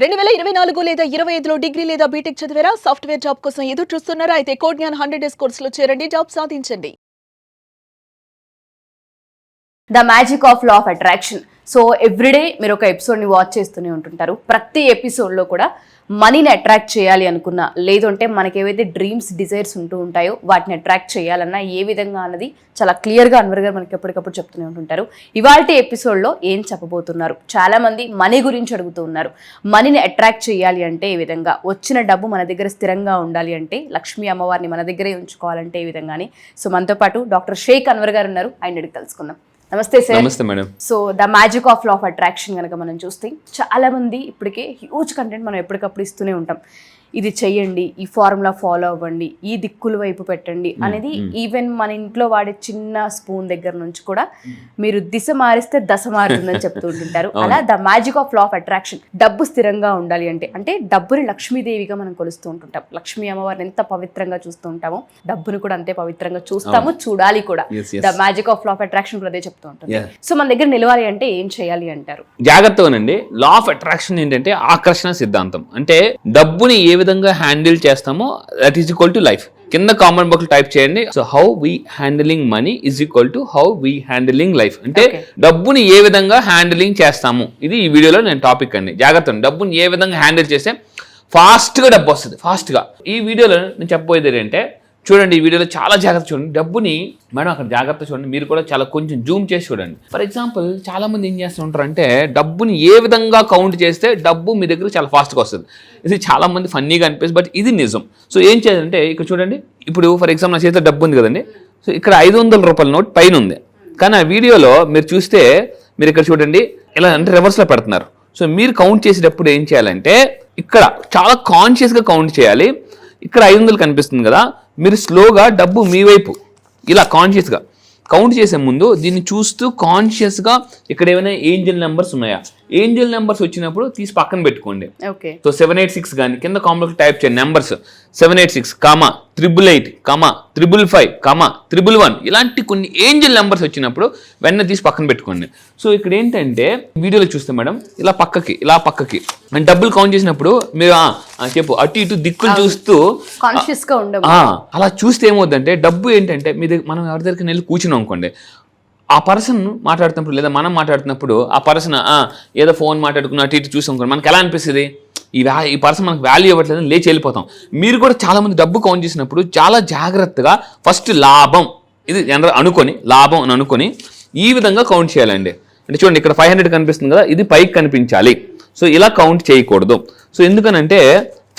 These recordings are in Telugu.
2024 లేదా 25లో డిగ్రీ లేదా బీటెక్ చదివారా? సాఫ్ట్వేర్ జాబ్ కోసం ఎదురు చూస్తున్నారా? అయితే కోడ్ జ్ఞాన్ 100 డేస్ కోర్సులో చేరండి, జాబ్ సాధించండి. The magic of law of attraction. So everyday మీరు ఒక ఎపిసోడ్ని వాచ్ చేస్తూనే ఉంటుంటారు. ప్రతి ఎపిసోడ్లో కూడా మనీని అట్రాక్ట్ చేయాలి అనుకున్నా, లేదంటే మనకి ఏవైతే డ్రీమ్స్ డిజైర్స్ ఉంటూ ఉంటాయో వాటిని అట్రాక్ట్ చేయాలన్నా ఏ విధంగా అన్నది చాలా క్లియర్గా అన్వర్ గారు మనకి ఎప్పటికప్పుడు చెప్తూనే ఉంటుంటారు. ఇవాళ ఎపిసోడ్లో ఏం చెప్పబోతున్నారు? చాలామంది మనీ గురించి అడుగుతూ ఉన్నారు. మనీని అట్రాక్ట్ చేయాలి అంటే ఏ విధంగా, వచ్చిన డబ్బు మన దగ్గర స్థిరంగా ఉండాలి అంటే, లక్ష్మీ అమ్మవారిని మన దగ్గరే ఉంచుకోవాలంటే ఏ విధంగాని. సో మనతో పాటు డాక్టర్ షేక్ అన్వర్ గారు ఉన్నారు, ఆయన అడిగి తెలుసుకుందాం. నమస్తే సార్. నమస్తే madam. So the magic of law of attraction కనుక మనం చూస్తే చాలా మంది ఇప్పటికే హ్యూజ్ కంటెంట్ మనం ఎప్పటికప్పుడు ఇస్తూనే ఉంటాం. ఇది చెయ్యండి, ఈ ఫార్ములా ఫాలో అవ్వండి, ఈ దిక్కుల వైపు పెట్టండి అనేది. ఈవెన్ మన ఇంట్లో వాడే చిన్న స్పూన్ దగ్గర నుంచి కూడా మీరు దిశ మారిస్తే దశ మారుతుందని చెప్తూ ఉంటుంటారు. అలా the magic of law of attraction, డబ్బు స్థిరంగా ఉండాలి అంటే డబ్బుని లక్ష్మీదేవిగా మనం కొలుస్తూ ఉంటుంటాం. లక్ష్మీ అమ్మవారిని ఎంత పవిత్రంగా చూస్తూ ఉంటామో డబ్బుని కూడా అంతే పవిత్రంగా చూస్తాము, చూడాలి కూడా. The magic of law of attraction కూడా అదే చెప్తూ ఉంటుంది. సో మన దగ్గర నిలవాలి అంటే ఏం చేయాలి అంటారు? జాగ్రత్తగానండి. లా ఆఫ్ అట్రాక్షన్ ఏంటంటే ఆకర్షణ సిద్ధాంతం. అంటే డబ్బుని ఏ విధంగా హ్యాండిల్ చేస్తామో that is equal to life. కింద కామెంట్ బాక్స్ టైప్ చేయండి. So how we handling money is equal to how we handling life. అంటే డబ్బుని ఏ విధంగా హ్యాండిలింగ్ చేస్తాము, ఇది ఈ వీడియోలో నేను టాపిక్ అండి. జాగ్రత్త, డబ్బుని ఏ విధంగా హ్యాండిల్ చేస్తే ఫాస్ట్గా డబ్బు వస్తుంది, ఫాస్ట్గా. ఈ వీడియోలో నేను చెప్పబోయేది ఏంటంటే, చూడండి, ఈ వీడియోలో చాలా జాగ్రత్త చూడండి. డబ్బుని మేడం అక్కడ జాగ్రత్త చూడండి, మీరు కూడా చాలా కొంచెం జూమ్ చేసి చూడండి. ఫర్ ఎగ్జాంపుల్, చాలా మంది ఏం చేస్తుంటారు అంటే, డబ్బుని ఏ విధంగా కౌంట్ చేస్తే డబ్బు మీ దగ్గర చాలా ఫాస్ట్గా వస్తుంది. ఇది చాలా మంది ఫన్నీగా అనిపిస్తుంది, బట్ ఇది నిజం. సో ఏం చేయాలంటే, ఇక్కడ చూడండి, ఇప్పుడు ఫర్ ఎగ్జాంపుల్ నా చేతిలో డబ్బు ఉంది కదండి. సో ఇక్కడ 500 రూపాయల నోట్ పైన ఉంది, కానీ ఆ వీడియోలో మీరు చూస్తే మీరు ఇక్కడ చూడండి ఇలా అంటే రివర్స్లో పెడుతున్నారు. సో మీరు కౌంట్ చేసేటప్పుడు ఏం చేయాలంటే, ఇక్కడ చాలా కాన్షియస్గా కౌంట్ చేయాలి. ఇక్కడ 500 కనిపిస్తుంది కదా, మీరు స్లోగా డబ్బు మీ వైపు ఇలా కాన్షియస్గా కౌంట్ చేసే ముందు దీన్ని చూస్తూ కాన్షియస్గా ఇక్కడ ఏమైనా ఏంజల్ నెంబర్స్ ఉన్నాయా, ఏంజల్ నెంబర్స్ వచ్చినప్పుడు తీసి పక్కన పెట్టుకోండి. సో 786 కానీ కింద కామెంట్లో టైప్ చేయండి నెంబర్స్. 786, 888, 555, 111 ఇలాంటి కొన్ని ఏంజల్ నెంబర్స్ వచ్చినప్పుడు వెంటనే తీసి పక్కన పెట్టుకోండి. సో ఇక్కడ ఏంటంటే వీడియోలో చూస్తే మేడం ఇలా పక్కకి అండ్ డబ్బులు కౌంట్ చేసినప్పుడు మీరు చెప్పు అటు ఇటు దిక్కులు చూస్తూ కాన్షియస్గా ఉండవు. అలా చూస్తే ఏమవుతుందంటే, డబ్బు ఏంటంటే మనం ఎవరి దగ్గరికి వెళ్ళి కూర్చున్నాం అనుకోండి, ఆ పర్సన్ మాట్లాడుతున్నప్పుడు లేదా మనం మాట్లాడుతున్నప్పుడు ఆ పర్సన్ ఏదో ఫోన్ మాట్లాడుకున్న అటు ఇటు చూసాం అనుకోండి, మనకి ఎలా అనిపిస్తుంది, ఈ పర్సన్ మనకు వాల్యూ ఇవ్వట్లేదని లేచి వెళ్ళిపోతాం. మీరు కూడా చాలా మంది డబ్బు కౌంట్ చేసినప్పుడు చాలా జాగ్రత్తగా ఫస్ట్ లాభం ఇది లాభం అని అనుకొని ఈ విధంగా కౌంట్ చేయాలండి. అంటే చూడండి, ఇక్కడ 500 కనిపిస్తుంది కదా, ఇది పైకి కనిపించాలి. సో ఇలా కౌంట్ చేయకూడదు. సో ఎందుకనంటే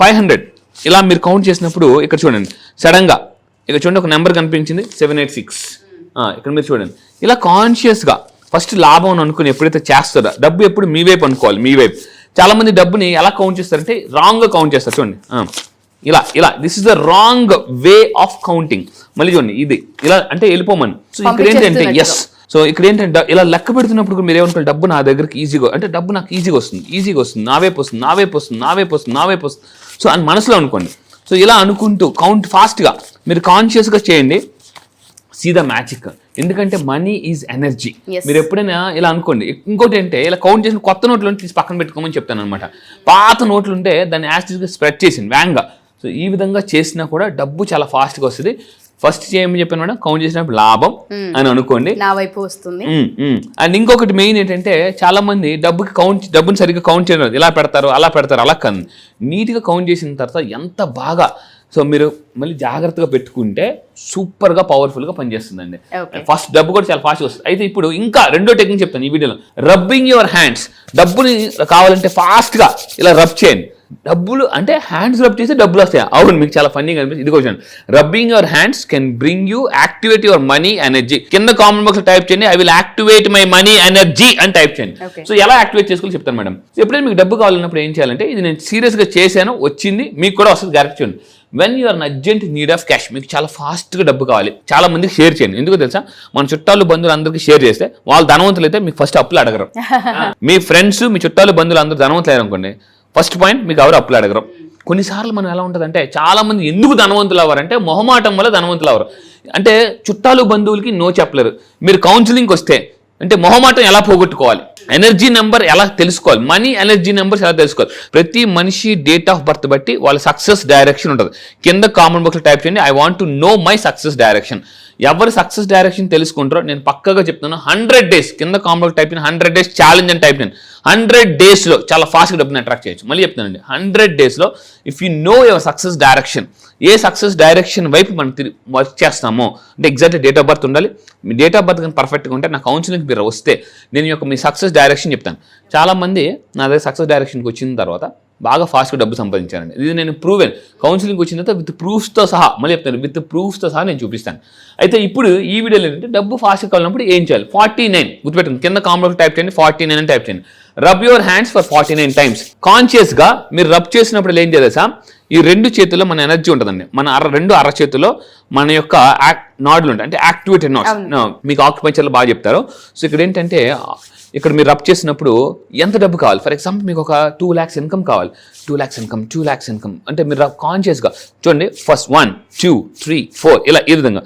500 ఇలా మీరు కౌంట్ చేసినప్పుడు ఇక్కడ చూడండి, సడన్గా ఇక్కడ చూడండి ఒక నెంబర్ కనిపించింది 786. ఇక్కడ మీరు చూడండి, ఇలా కాన్షియస్గా ఫస్ట్ లాభం అని అనుకుని ఎప్పుడైతే చేస్తారో, డబ్బు ఎప్పుడు మీ వైపు అనుకోవాలి, మీ వైపు. చాలా మంది డబ్బుని ఎలా కౌంట్ చేస్తారంటే రాంగ్గా కౌంట్ చేస్తారు. చూడండి, ఇలా this is the wrong way of counting. మళ్ళీ చూడండి, ఇది ఇలా అంటే వెళ్ళిపోమని. సో ఇక్కడ ఏంటంటే సో ఇక్కడ ఏంటంటే ఇలా లెక్క పెడుతున్నప్పుడు మీరు ఏమనుకోవాలి, డబ్బు నా దగ్గరికి ఈజీగా, అంటే డబ్బు నాకు ఈజీగా వస్తుంది, నా వైపు వస్తుంది. సో అని మనసులో అనుకోండి. సో ఇలా అనుకుంటూ కౌంట్ ఫాస్ట్గా మీరు కాన్షియస్గా చేయండి. See the magic. ఎందుకంటే మనీ ఈజ్ ఎనర్జీ. మీరు ఎప్పుడైనా ఇలా అనుకోండి. ఇంకోటి అంటే, ఇలా కౌంట్ చేసిన కొత్త నోట్లు తీసి పక్కన పెట్టుకోమని చెప్తాను అనమాట. పాత నోట్లు ఉంటే దాన్ని యాస్టిస్గా స్ప్రెడ్ చేసింది వేగంగా. సో ఈ విధంగా చేసినా కూడా డబ్బు చాలా ఫాస్ట్గా వస్తుంది. ఫస్ట్ చేయమని చెప్పాను మేడం, కౌంట్ చేసినప్పుడు లాభం అని అనుకోండి, నా వైపు వస్తుంది. అండ్ ఇంకొకటి మెయిన్ ఏంటంటే, చాలా మంది డబ్బుని సరిగ్గా కౌంట్ చేయడం, ఇలా పెడతారు అలా కాదు. నీట్గా కౌంట్ చేసిన తర్వాత ఎంత బాగా, సో మీరు మళ్ళీ జాగ్రత్తగా పెట్టుకుంటే సూపర్గా పవర్ఫుల్గా పనిచేస్తుందండి. ఫస్ట్ డబ్బు కూడా చాలా ఫాస్ట్గా వస్తుంది. అయితే ఇప్పుడు ఇంకా రెండో టెక్నిక్ చెప్తాను ఈ వీడియోలో, రబ్బింగ్ యువర్ హ్యాండ్స్. డబ్బుని కావాలంటే ఫాస్ట్గా ఇలా రబ్ చేయండి. డబ్బులు అంటే హ్యాండ్స్ రబ్ చేస్తే డబ్బులు వస్తాయి. అవును, మీకు చాలా ఫన్నీగా అనిపిస్తుంది. ఇది question. Rubbing your hands can bring you activate your money energy. కింద కామెంట్ బాక్స్ టైప్ చేయండి, I will activate my money energy అని టైప్ చేయండి. సో ఎలా యాక్టివేట్ చేసుకోవాలి చెప్తాను మేడం. ఎప్పుడైనా మీకు డబ్బు కావాలన్నప్పుడు ఏం చేయాలంటే, ఇది నేను సీరియస్గా చేశాను, వచ్చింది, మీకు కూడా వస్తుంది, గ్యారెంటీ చూడండి. When you are urgent need of cash, మీకు చాలా ఫాస్ట్గా డబ్బు కావాలి, చాలా మందికి షేర్ చేయండి. ఎందుకు తెలుసా, మన చుట్టాలు బంధువులు అందరికీ షేర్ చేస్తే వాళ్ళు ధనవంతులు అయితే మీకు ఫస్ట్ అప్పులు అడగరు. మీ ఫ్రెండ్స్, మీ చుట్టాలు బంధువులు అందరూ ధనవంతులు అయ్యారనుకోండి, ఫస్ట్ పాయింట్ మీకు ఎవరు అప్పులు అడగరు. కొన్నిసార్లు మనం ఎలా ఉంటుందంటే, చాలా మంది ఎందుకు ధనవంతులు అవ్వరంటే మొహమాటం వల్ల ధనవంతులు అవ్వరు. అంటే చుట్టాలు బంధువులకి నో చెప్పలేరు. మీరు కౌన్సిలింగ్కి వస్తే అంటే మొహమాటం ఎలా పోగొట్టుకోవాలి, ఎనర్జీ నెంబర్ ఎలా తెలుసుకోవాలి, మనీ ఎనర్జీ నెంబర్స్ ఎలా తెలుసుకోవాలి. ప్రతి మనిషి డేట్ ఆఫ్ బర్త్ బట్టి వాళ్ళ సక్సెస్ డైరెక్షన్ ఉంటుంది. కింద కామెంట్ బాక్స్లో టైప్ చేయండి, I want to know my success direction. ఎవరు సక్సెస్ డైరెక్షన్ తెలుసుకుంటారో నేను పక్కగా చెప్తున్నాను. 100 days కింద కామెంట్ టైప్ చేయండి, 100 days ఛాలెంజ్ అని టైప్ చేయండి. 100 daysలో చాలా ఫాస్ట్గా డబ్బుని అట్రాక్ట్ చేయొచ్చు. మళ్ళీ చెప్తున్నానండి, 100 daysలో if you know your success direction, ఏ సక్సెస్ డైరెక్షన్ వైపు మనం వర్క్ చేస్తామో, అంటే ఎగ్జాక్ట్ డేట్ ఆఫ్ బర్త్ ఉండాలి. మీ డేట్ ఆఫ్ బర్త్ కానీ పర్ఫెక్ట్గా ఉంటే నా కౌన్సిలింగ్కి మీరు వస్తే నేను మీ సక్సెస్ డైరెక్షన్ చెప్తాను. చాలామంది నా దగ్గర సక్సెస్ డైరెక్షన్కి వచ్చిన తర్వాత బాగా ఫాస్ట్గా డబ్బు సంపాదించానండి. ఇది నేను ప్రూవెన్. కౌన్సిలింగ్ వచ్చిన తర్వాత విత్ ప్రూఫ్స్తో సహా, మళ్ళీ చెప్తాను, విత్ ప్రూఫ్స్తో సహా నేను చూపిస్తాను. అయితే ఇప్పుడు ఈ వీడియోలో ఏంటంటే డబ్బు ఫాస్ట్గా కావాలన్నప్పుడు ఏం చేయాలి? 49 గుర్తుపెట్టండి, కింద కామెంట్లో టైప్ చేయండి, 49 అని టైప్ చేయండి. Rub your hands for 49 times. కాన్షియస్గా మీరు రబ్ చేసినప్పుడు ఏం చేయాలి సార్? ఈ 2 చేతుల్లో మన ఎనర్జీ ఉంటుందండి. మన రెండు అరచేతుల్లో మన యొక్క నాడులు ఉంటాయి, అంటే యాక్టివేటెడ్ నాడ్స్. మీకు ఆక్యుపంచర్లో బాగా చెప్తారు. సో ఇక్కడ ఏంటంటే ఇక్కడ మీరు రబ్ చేసినప్పుడు ఎంత డబ్బు కావాలి? ఫర్ ఎగ్జాంపుల్ మీకు ఒక 2 lakhs ఇన్కమ్ కావాలి. 2 lakhs ఇన్కమ్ అంటే మీరు కాన్షియస్గా చూడండి, ఫస్ట్ 1 2 3 4 ఇలా ఈ విధంగా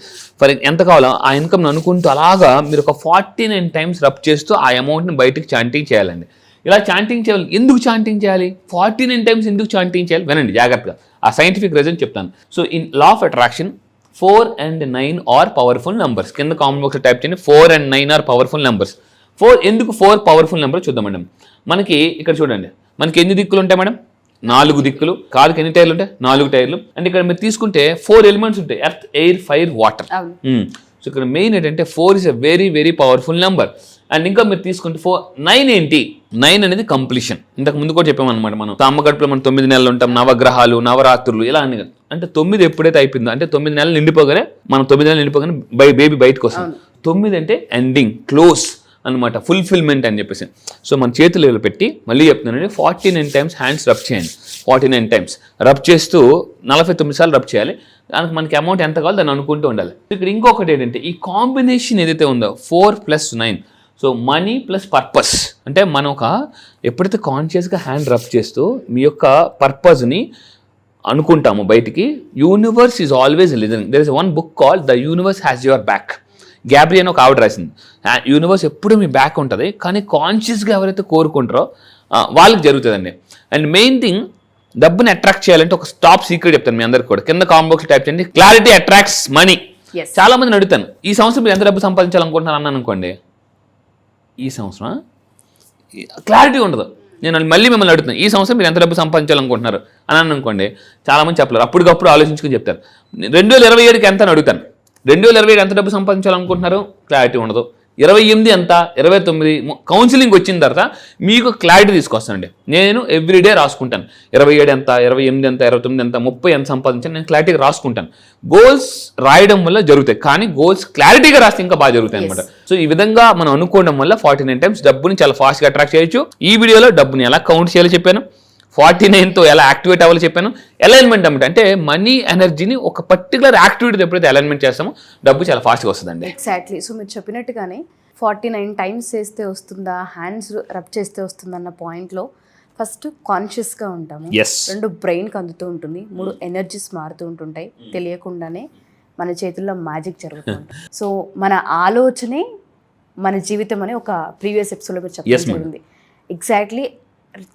ఎంత కావాలో ఆ ఇన్కమ్ని అనుకుంటూ అలాగా మీరు ఒక 49 times రబ్ చేస్తూ ఆ అమౌంట్ని బయటికి చాంటింగ్ చేయాలండి. ఇలా చాంటింగ్ చేయాలి. ఎందుకు చాంటింగ్ చేయాలి? 49 times ఎందుకు చాంటింగ్ చేయాలి? వినండి జాగ్రత్తగా, ఆ సైంటిఫిక్ రీజన్ చెప్తాను. So in law of attraction 4 and 9 are powerful numbers. కింద కామెంట్ బాక్స్లో టైప్ చేయండి, 4 and 9 ఆర్ పవర్ఫుల్ నెంబర్స్. 4 ఎందుకు 4 పవర్ఫుల్ నెంబర్ చూద్దాం మేడం. మనకి ఇక్కడ చూడండి, మనకి ఎన్ని దిక్కులు ఉంటాయి మేడం? 4 దిక్కులు. కారుకి ఎన్ని టైర్లు ఉంటాయి? 4 టైర్లు. అంటే ఇక్కడ మీరు తీసుకుంటే 4 ఎలిమెంట్స్ ఉంటాయి, earth, air, fire, water. So ఇక్కడ మెయిన్ ఏంటంటే 4 is a very very powerful number. And ఇంకా మీరు తీసుకుంటే 9 ఏంటి? 9 అనేది కంప్లీషన్. ఇంతకు ముందు కూడా చెప్పామన్నమాట, మనం అమ్మ గడుపులో మనం 9 నెలలు ఉంటాం, నవగ్రహాలు, నవరాత్రులు ఇలా అన్ని. అంటే 9 ఎప్పుడైతే అయిపోయిందో, అంటే 9 నెలలు నిండిపోగానే, మనం 9 నెలలు నిండిపోగానే బేబీ బయటకు వస్తాం. 9 అంటే ఎండింగ్, క్లోజ్ అనమాట, ఫుల్ఫిల్మెంట్ అని చెప్పేసి. సో మన చేతులు పెట్టి మళ్ళీ చెప్తున్నానండి, 49 times హ్యాండ్స్ రబ్ చేయండి. 49 times రబ్ చేస్తూ 49 సార్లు రబ్ చేయాలి. దానికి మనకి అమౌంట్ ఎంత కావాలో దాన్ని అనుకుంటూ ఉండాలి. ఇక్కడ ఇంకొకటి ఏంటంటే ఈ కాంబినేషన్ ఏదైతే ఉందో 4 + 9, సో మనీ ప్లస్ పర్పస్. అంటే మనం ఒక ఎప్పుడైతే కాన్షియస్గా హ్యాండ్ రబ్ చేస్తూ మీ యొక్క పర్పస్ని అనుకుంటామో బయటికి, universe is always listening. There is one book called the universe has your back. Gabrielle ఒక ఆవిడ రాసింది, యూనివర్స్ ఎప్పుడు మీ బ్యాక్ ఉంటుంది, కానీ కాన్షియస్గా ఎవరైతే కోరుకుంటారో వాళ్ళకి జరుగుతుందండి. అండ్ మెయిన్ థింగ్, డబ్బుని అట్రాక్ట్ చేయాలంటే ఒక టాప్ సీక్రెట్ చెప్తాను మీ అందరికి కూడా. కింద కామెంట్ బాక్స్లో టైప్ చేయండి, క్లారిటీ అట్రాక్ట్స్ మనీ. చాలా మందిని అడుగుతాను, ఈ సంవత్సరం మీరు ఎంత డబ్బు సంపాదించాలనుకుంటున్నారు అన్నాను అనుకోండి, ఈ సంవత్సరం క్లారిటీ ఉండదు. నేను మళ్ళీ మిమ్మల్ని అడుగుతున్నాను, ఈ సంవత్సరం మీరు ఎంత డబ్బు సంపాదించాలనుకుంటున్నారు అని అన్నాను అనుకోండి, చాలామంది చెప్పలేరు, అప్పటికప్పుడు ఆలోచించుకుని చెప్తారు. 2027కి ఎంత అని అడుగుతాను, 2027 ఎంత డబ్బు సంపాదించాలనుకుంటున్నారు, క్లారిటీ ఉండదు. 28 ఎంత, 29 కౌన్సిలింగ్ వచ్చిన తర్వాత మీకు క్లారిటీ తీసుకొస్తానండి. నేను ఎవ్రీడే రాసుకుంటాను, 27 ఎంత, 28 ఎంత, 29 ఎంత, 30 ఎంత సంపాదించాను, నేను క్లారిటీగా రాసుకుంటాను. గోల్స్ రాయడం వల్ల జరుగుతాయి, కానీ గోల్స్ క్లారిటీగా రాస్తే ఇంకా బాగా జరుగుతాయి అనమాట. సో ఈ విధంగా మనం అనుకోవడం వల్ల 49 times డబ్బుని చాలా ఫాస్ట్గా అట్రాక్ట్ చేయొచ్చు. ఈ వీడియోలో డబ్బుని ఎలా కౌంట్ చేయాలో చెప్పాను, 49తో ఎలా యాక్టివేట్ అవ్వాలో చెప్పాను. అలైన్మెంట్ అంటే మనీ ఎనర్జీని ఒక పర్టికులర్ యాక్టివిటీతో ఎప్పుడైతే అలైన్మెంట్ చేస్తామో డబ్బు చాలా ఫాస్ట్గా వస్తుందండి. ఎగ్జాక్ట్లీ. సో మీరు చెప్పినట్టుగానే 49 times చేస్తే వస్తుందా, హ్యాండ్స్ రబ్ చేస్తే వస్తుందా అన్న పాయింట్లో ఫస్ట్ కాన్షియస్గా ఉంటాము, 2 బ్రెయిన్కి అందుతూ ఉంటుంది, 3 ఎనర్జీస్ మారుతూ ఉంటుంటాయి, తెలియకుండానే మన చేతుల్లో మ్యాజిక్ జరుగుతూ ఉంటుంది. సో మన ఆలోచనే మన జీవితం అని ఒక ప్రీవియస్ ఎపిసోడ్లో మీరు చెప్పడం జరిగింది. ఎగ్జాక్ట్లీ.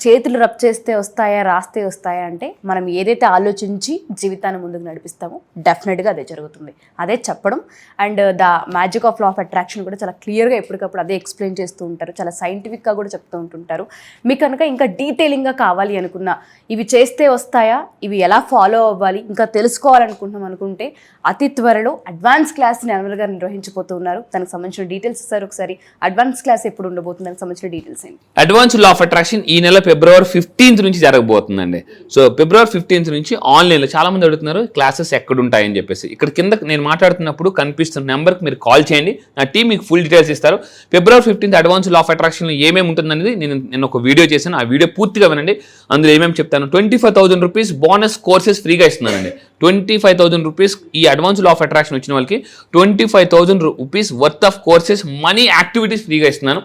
చేతులు రబ్ చేస్తే వస్తాయా, రాస్తే వస్తాయా అంటే మనం ఏదైతే ఆలోచించి జీవితాన్ని ముందుకు నడిపిస్తామో డెఫినెట్గా అదే జరుగుతుంది. అదే చెప్పడం. And the magic of law of attraction కూడా చాలా క్లియర్గా ఎప్పటికప్పుడు అదే ఎక్స్ప్లెయిన్ చేస్తూ ఉంటారు, చాలా సైంటిఫిక్గా కూడా చెప్తూ ఉంటుంటారు. మీకు కనుక ఇంకా డీటెయిలింగ్గా కావాలి అనుకున్నా, ఇవి చేస్తే వస్తాయా, ఇవి ఎలా ఫాలో అవ్వాలి, ఇంకా తెలుసుకోవాలనుకుంటున్నాం అనుకుంటే అతి త్వరలో అడ్వాన్స్ క్లాస్ని అనిల్ గారు నిర్వహించబోతున్నారు. దానికి సంబంధించిన డీటెయిల్స్ ఇస్తారు. ఒకసారి అడ్వాన్స్ క్లాస్ ఎప్పుడు ఉండబోతుంది, దానికి సంబంధించిన డీటెయిల్స్ ఏంటి? అడ్వాన్స్ లా ఆఫ్ అట్రాక్షన్ ఈ నెల February 15th నుంచి జరగబోతుందండి. సో February 15th నుంచి ఆన్లైన్లో చాలా మంది అడుగుతున్నారు క్లాసెస్ ఎక్కడ ఉంటాయని చెప్పేసి. ఇక్కడ కింద నేను మాట్లాడుతున్నప్పుడు కనిపిస్తున్న నెంబర్కి మీరు కాల్ చేయండి, నా టీం మీకు ఫుల్ డీటెయిల్స్ ఇస్తారు. February 15th advance law of అట్రాక్షన్లో ఏమేమి ఉంటుందనేది నేను ఒక వీడియో చేశాను, ఆ వీడియో పూర్తిగా వినండి. అందులో ఏమేమి చెప్తాను. 25,000 రూపీస్ బోనస్ కోర్సెస్ ఫ్రీగా ఇస్తున్నానండి. 25,000 రూపీస్ ఈ అడ్వాన్స్ లా ఆఫ్ అట్రాక్షన్ వచ్చిన వాళ్ళకి 25,000 rupees worth of courses money activities ఫ్రీగా ఇస్తున్నాను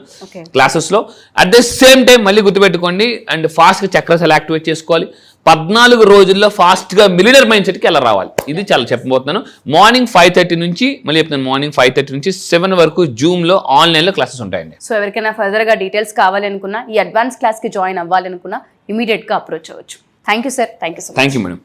క్లాసెస్లో. అట్ ద సేమ్ టైం మళ్ళీ గుర్తుపెట్టుకోండి, అండ్ ఫాస్ట్గా చక్రాస్ ఎలా యాక్టివేట్ చేసుకోవాలి, 14 రోజుల్లో ఫాస్ట్ గా మిలియనర్ మైండ్ సెట్ కి ఎలా రావాలి, ఇది చాలా చెప్పబోతున్నాను. మార్నింగ్ 5:30 నుంచి, మళ్ళీ చెప్తాను, మార్నింగ్ 5:30 నుంచి 7 వరకు జూమ్ లో ఆన్లైన్ లో క్లాసెస్ ఉంటాయండి. సో ఎవరికైనా ఫర్దర్ గా డీటెయిల్స్ కావాలనుకున్నా, ఈ అడ్వాన్స్ క్లాస్ కి జాయిన్ అవ్వాలనుకున్నా ఇమీడియట్ గా అప్రోచ్ అవ్వచ్చు. Thank you sir, thank you so much. Thank you madam.